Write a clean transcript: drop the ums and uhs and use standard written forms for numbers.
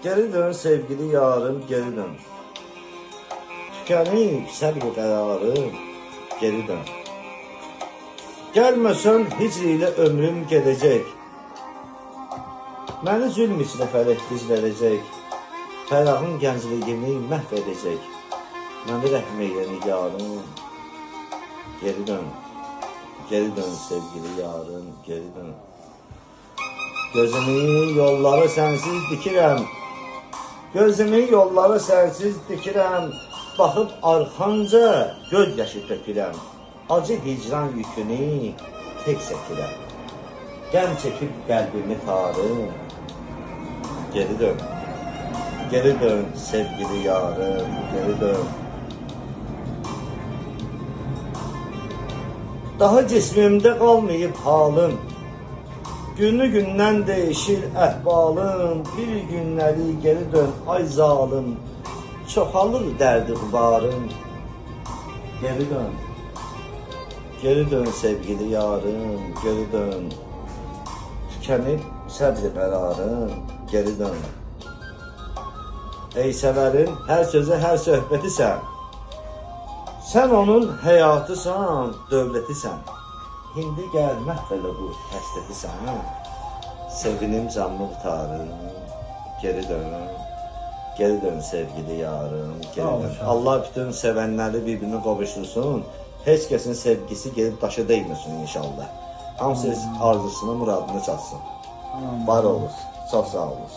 Geri dön sevgili yarım, geri dön. Tükenib səbr qərarım, geri dön. Gəlməsən hicr ilə ömrüm gedəcək. Məni zülm içində fələk dizlədəcək. Fərağın gəncliyini məhv edəcək. Məni rəhm eyle nigarım, geri dön. Geri dön sevgili yarım, geri dön. Gözümün yolları sensiz dikirəm. Gözümün yolları sensiz dikirəm. Baxıb arxanca göz yaşı tökürəm. Acı hicran yükünü tek çəkirəm. Qəm çəkib qəlbimi tarım, geri dön. Geri dön sevgili yarım, geri dön. Daha cismimdə qalmayıb halım. Günü gündən değişir əhvalım. Bir günləri geri dön ay zalım. Çoxalır dərdi qubarım, geri dön. Geri dön sevgili yarım, geri dön. Tükenib səbr qərarım, geri dön. Ey səvərin hər sözü, hər söhbətisən. Sən onun həyatısan, dövlətisən. Hindi gəl məhv elə bu həsrətisən. Sevinim canımı qurtarım, geri dön. Geri dön sevgili yarım, geri dön. Allah bütün sevənləri birbirini qovuştursun. Heç kəsin sevgisi gelib daşa değməsin inşallah. Hamısı arzusunu, muradını çatsın. Var olun. Çox sağ olun.